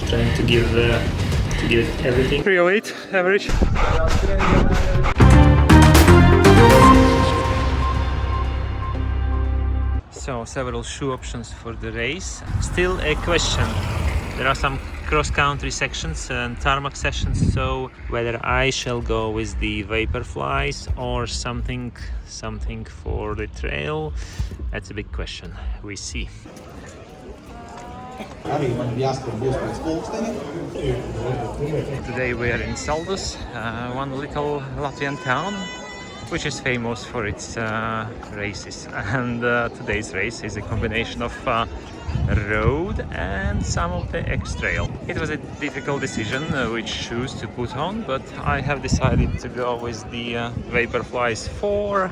trying to give it everything. 308 average. So several shoe options for the race. Still a question. There are some cross-country sections and tarmac sessions, so whether I shall go with the Vaporflies or something for the trail, that's a big question. We see. Today we are in Saldus, one little Latvian town which is famous for its races, and today's race is a combination of road and some of the X-Trail. It was a difficult decision which shoes to put on, but I have decided to go with the Vaporflies 4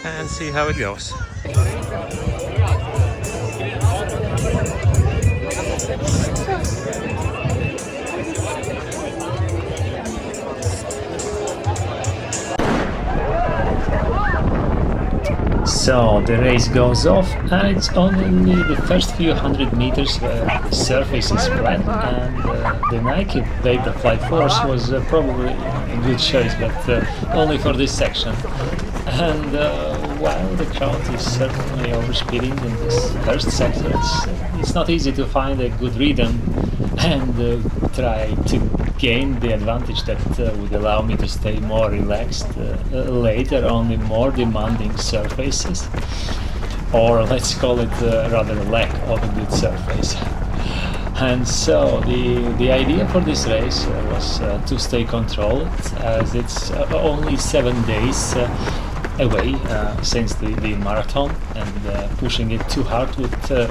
and see how it goes. So the race goes off, and it's only the first few hundred meters where the surface is flat, and the Nike Vaporfly Force was probably a good choice, but only for this section. And while the crowd is certainly overspeeding in this first sector, it's not easy to find a good rhythm and try to gain the advantage that would allow me to stay more relaxed later on the more demanding surfaces, or let's call it rather lack of a good surface. And so the idea for this race was to stay controlled, as it's only 7 days away since the marathon, and pushing it too hard would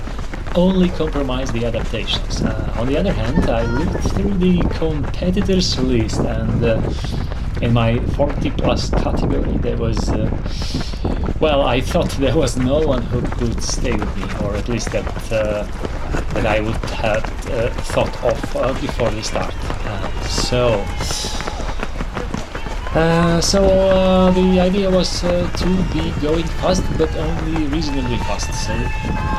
only compromise the adaptations. On the other hand, I looked through the competitors list, and in my 40 plus category there was well, I thought there was no one who could stay with me, or at least that I would have thought of before the start. So the idea was to be going fast, but only reasonably fast. So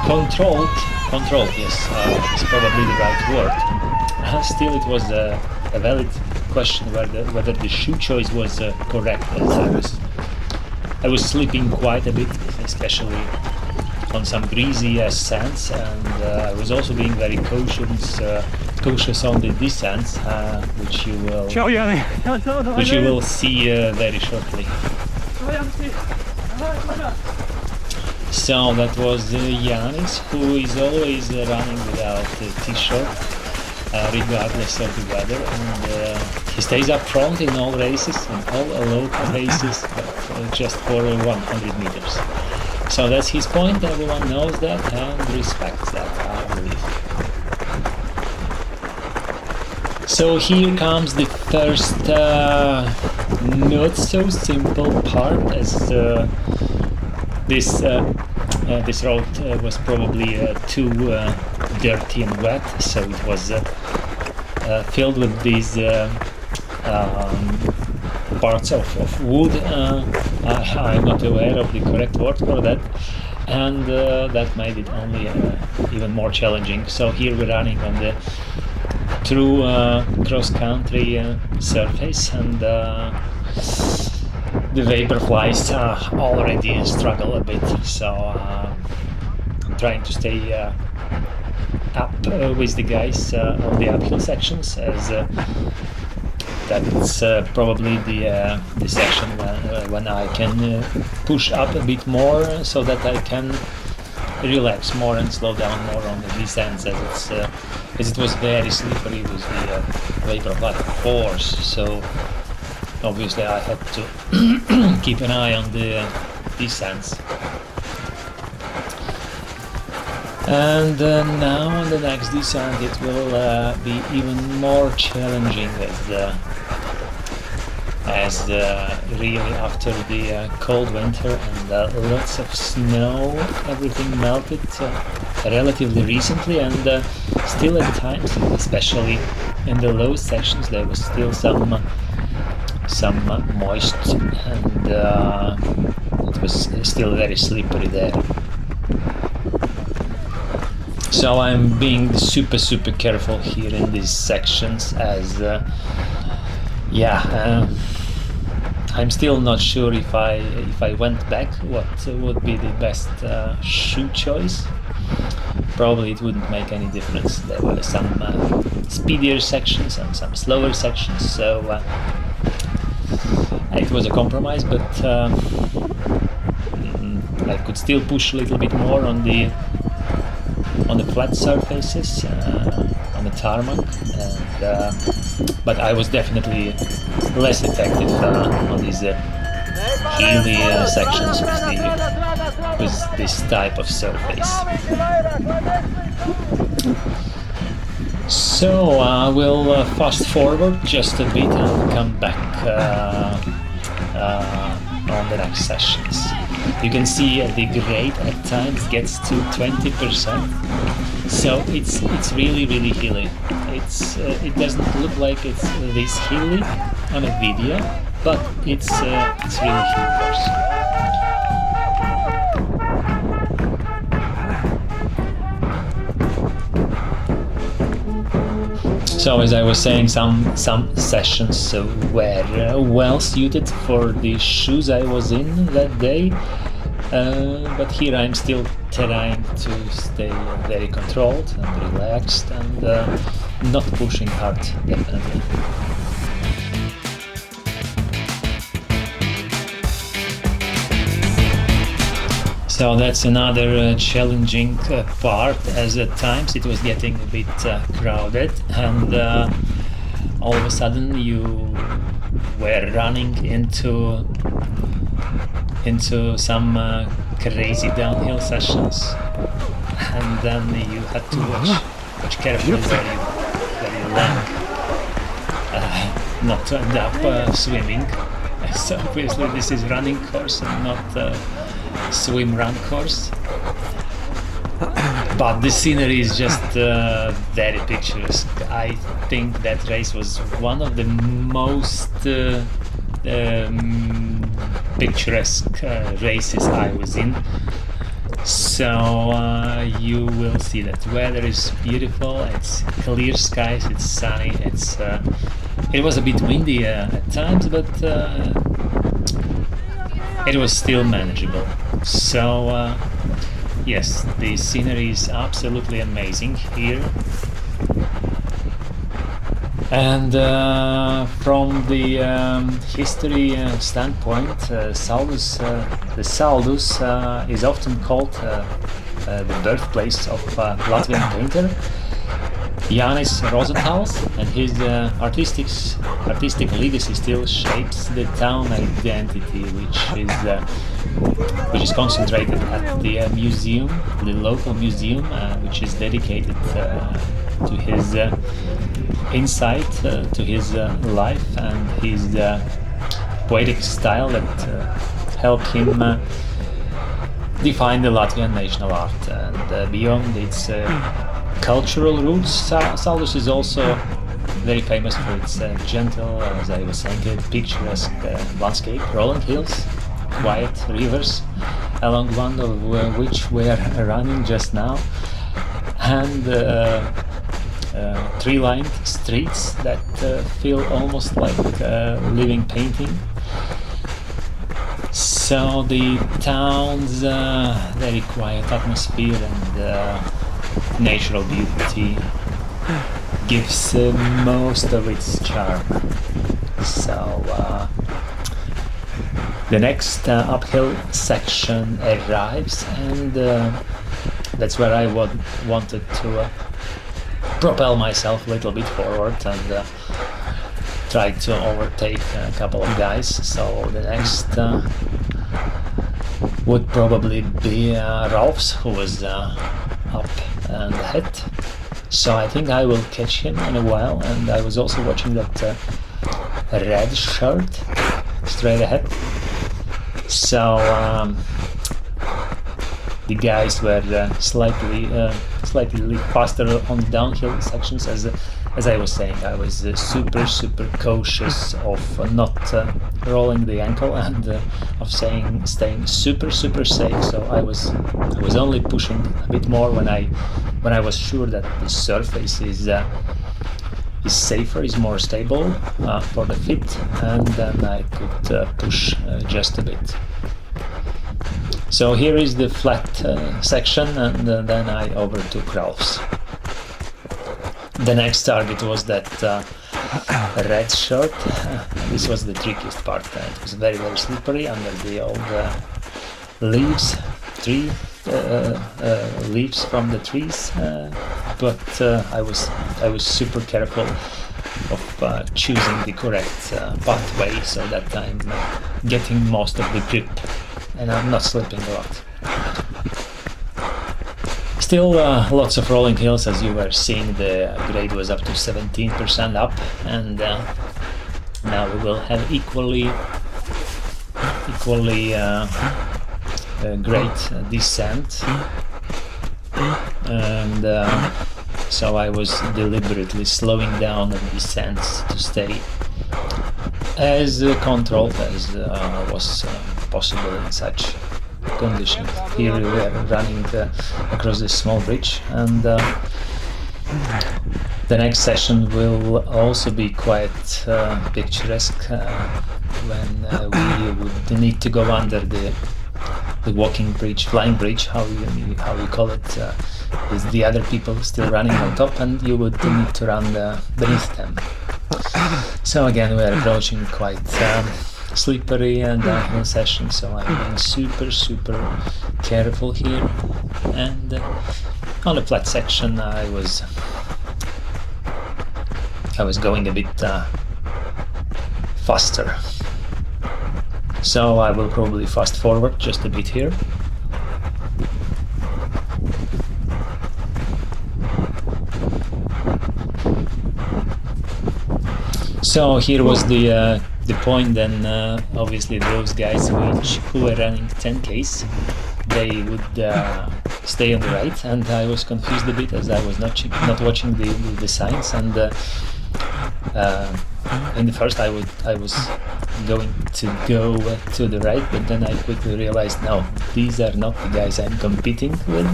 controlled, yes, is probably the right word. Still, it was a valid question whether the shoe choice was correct, as I was slipping quite a bit, especially on some greasy sands, and I was also being very cautious on the descents, which you will see very shortly. So that was Yanis, who is always running without a t-shirt, regardless of the weather, and he stays up front in all races, in all local races, but just for 100 meters. So that's his point. Everyone knows that and respects that, I believe. So here comes the first not so simple part, as this road was probably too dirty and wet, so it was filled with these parts of wood. I'm not aware of the correct word for that, and that made it only even more challenging. So here we're running on the true cross-country surface, and the Vaporflies already struggle a bit, so I'm trying to stay up with the guys on the uphill sections, as that's probably the section when I can push up a bit more, so that I can relax more and slow down more on the descents, as it was very slippery with the Vaporfly Force. So obviously I had to keep an eye on the descents. And now on the next descent it will be even more challenging, as really after the cold winter and lots of snow, everything melted relatively recently, and still at times, especially in the low sections, there was still some moist, and it was still very slippery there. So I'm being super careful here in these sections, as I'm still not sure if I went back what would be the best shoe choice. Probably it wouldn't make any difference. There were some speedier sections and some slower sections, so it was a compromise, but I could still push a little bit more on the flat surfaces, on the tarmac, and, but I was definitely less effective on these hilly sections with this type of surface. So we'll fast forward just a bit and come back on the next sessions. You can see the grade at times gets to 20%, so it's really hilly. It doesn't look like it's this hilly on a video, but it's really hilly, of course. So as I was saying, some sessions were well suited for the shoes I was in that day, but here I'm still trying to stay very controlled and relaxed and not pushing hard, definitely. So that's another challenging part, as at times it was getting a bit crowded, and all of a sudden you were running into some crazy downhill sessions, and then you had to watch carefully where you land, not to end up swimming. So obviously this is running course and not swim run course, but the scenery is just very picturesque. I think that race was one of the most picturesque races I was in. So you will see that weather is beautiful, it's clear skies, it's sunny, it was a bit windy at times, but it was still manageable. So yes, the scenery is absolutely amazing here, and from the history standpoint, the Saldus is often called the birthplace of Latvian painter Jānis Rozentāls, and his artistic legacy still shapes the town identity, which is concentrated at the museum, the local museum, which is dedicated to his insight, to his life and his poetic style that helped him define the Latvian national art. And beyond its cultural roots, Saldus is also very famous for its gentle, as I was saying, picturesque landscape, rolling hills, quiet rivers, along one of which we are running just now, and tree-lined streets that feel almost like a living painting. So the town's very quiet atmosphere and natural beauty gives most of its charm. So the next uphill section arrives, and that's where I wanted to propel myself a little bit forward and try to overtake a couple of guys. So the next would probably be Ralph's, who was up and ahead. So I think I will catch him in a while, and I was also watching that red shirt straight ahead. So the guys were slightly slightly faster on the downhill sections. As I was saying, I was super cautious of not rolling the ankle and of staying super safe. So I was only pushing a bit more when I was sure that the surface is safer, is more stable for the fit, and then I could push just a bit. So here is the flat section, and then I overtook Ralph's. The next target was that red shirt. This was the trickiest part. It was very slippery under the old leaves from the trees, but I was super careful of choosing the correct pathway so that I'm getting most of the grip and I'm not slipping a lot. Still lots of rolling hills. As you were seeing, the grade was up to 17% up, and now we will have equally great descent, and so I was deliberately slowing down the descents to stay as controlled as was possible in such conditions. Here we are running across this small bridge, and the next session will also be quite picturesque when we would need to go under the walking bridge, flying bridge, how you call it, is the other people still running on top, and you would need to run beneath them. So again, we are approaching quite slippery and downhill session, so I'm being super careful here, and on the flat section I was going a bit faster. So I will probably fast forward just a bit here. So here was the point. Then obviously those guys who were running 10Ks, they would stay on the right, and I was confused a bit as I was not watching the signs, and in the first I was going to go to the right, but then I quickly realized, no, these are not the guys I'm competing with,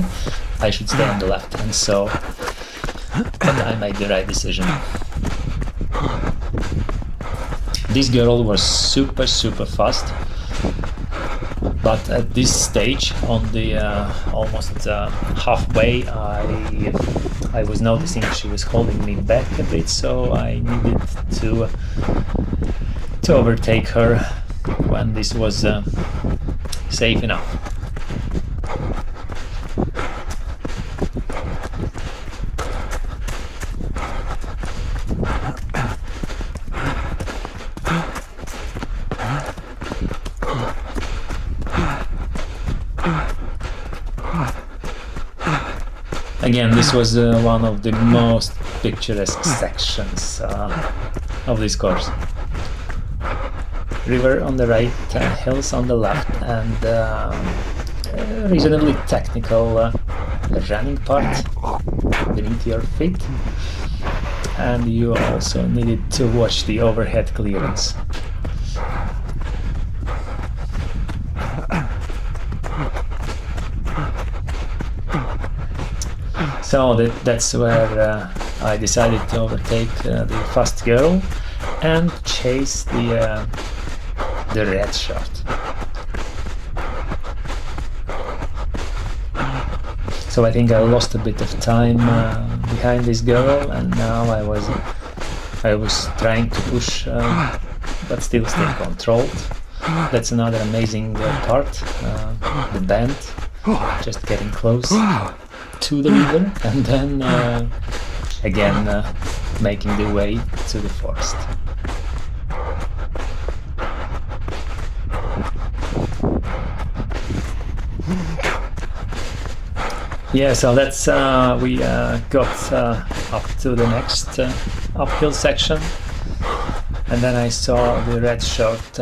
I should stay on the left, and so but I made the right decision. This girl was super fast, but at this stage, on the almost halfway, I was noticing she was holding me back a bit, so I needed to overtake her when this was safe enough. Again, this was one of the most picturesque sections of this course. River on the right, hills on the left, and reasonably technical running part beneath your feet. And you also needed to watch the overhead clearance. So that's where I decided to overtake the fast girl and chase the red shot. So I think I lost a bit of time behind this girl, and now I was trying to push, but still stay controlled. That's another amazing part, the bend, just getting close to the river, and then again making the way to the forest. Yeah, so that's we got up to the next uphill section, and then I saw the red shirt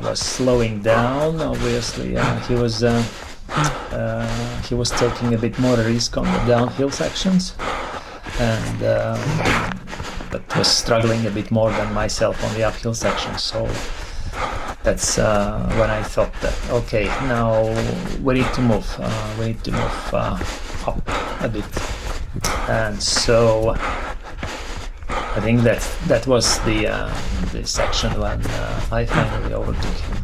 was slowing down. Obviously, he was he was taking a bit more risk on the downhill sections, and but was struggling a bit more than myself on the uphill sections. So that's when I thought that, okay, now we need to move. We need to move up a bit, and so I think that was the section when I finally overtook him.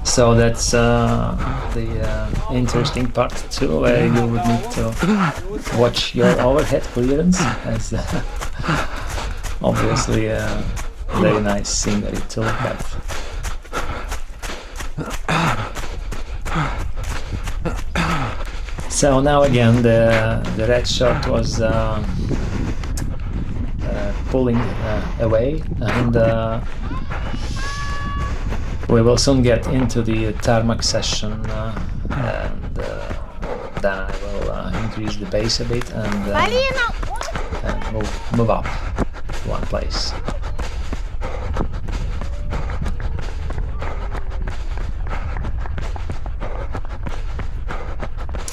So that's the interesting part too, where you would need to watch your overhead clearance, as obviously very nice scenery to look at. So now again the red shot was pulling away, and we will soon get into the tarmac session, and then I will increase the pace a bit and move up one place.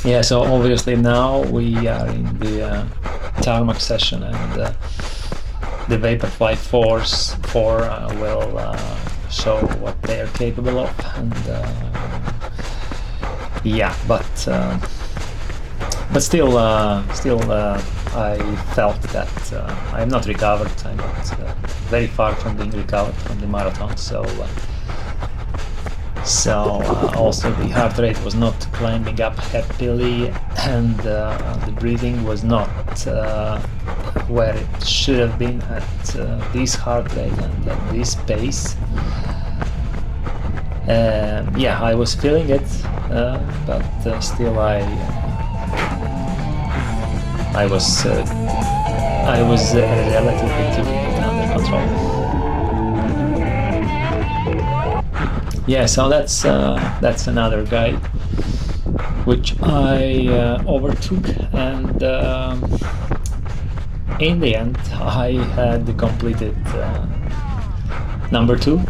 Yeah, so obviously now we are in the tarmac session, and the Vaporfly 4 will show what they are capable of, and yeah, but still I felt that I am not recovered. I'm not very far from being recovered from the marathon, so also the heart rate was not climbing up happily, and the breathing was not where it should have been at this heart rate and at this pace. Yeah, I was feeling it, but still I was relatively keeping it under control. Yeah, so that's another guy which I overtook, and in the end I had completed number 2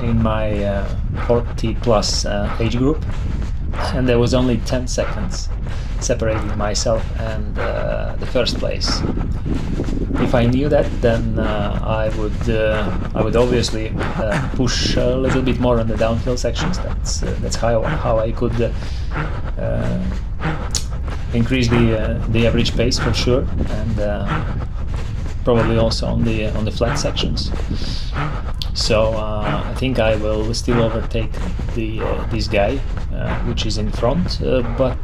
in my 40 plus age group, and there was only 10 seconds separating myself and the first place. If I knew that, then I would obviously push a little bit more on the downhill sections. That's how I could increase the average pace for sure, and probably also on the flat sections. So I think I will still overtake this guy, which is in front, but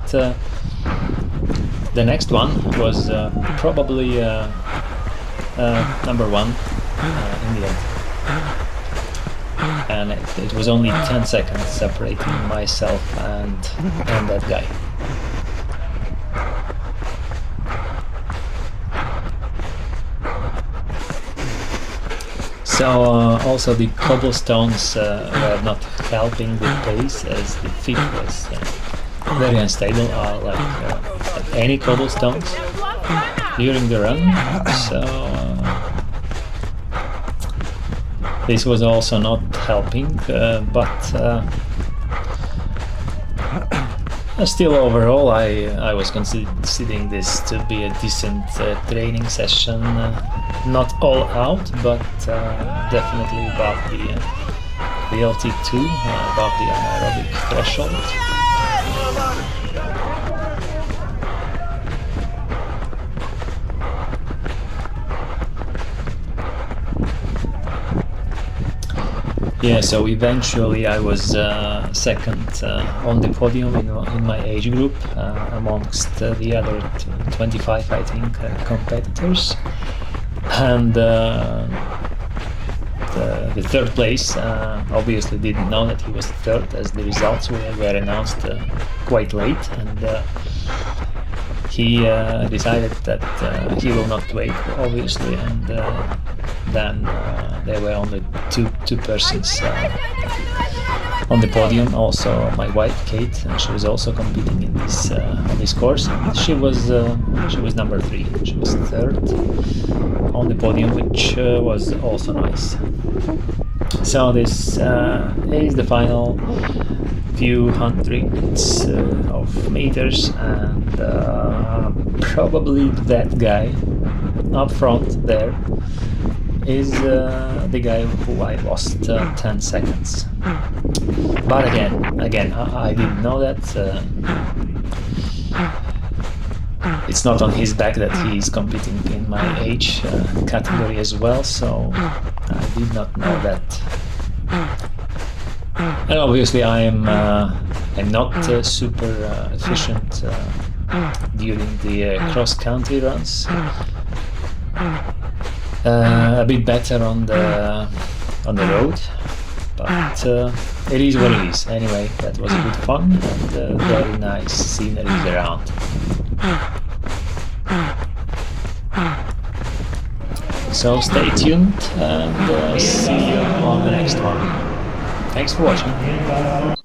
the next one was probably number 1 in the end, and it was only 10 seconds separating myself and that guy. So also the cobblestones were not helping the pace, as the feet was very unstable, like any cobblestones during the run. So this was also not helping, but still overall I was considering this to be a decent training session. Not all out, but definitely above the LT2, above the anaerobic threshold. Yeah, so eventually I was second on the podium in my age group, amongst the other 25, I think, competitors. And the third place obviously didn't know that he was third, as the results were announced quite late, and he decided that he will not wait, obviously, and then there were only two persons On the podium, also my wife Kate, and she was also competing in this on this course. And she was number 3. She was third on the podium, which was also nice. So this is the final few hundreds of meters, and probably that guy up front there is the guy who I lost 10 seconds. But again, I didn't know that. It's not on his back that he is competing in my age category as well, so I did not know that. And obviously I'm not super efficient during the cross-country runs. A bit better on the road, but it is what it is. Anyway, that was a good fun and very nice sceneries around. So stay tuned and see you on the next one. Thanks for watching.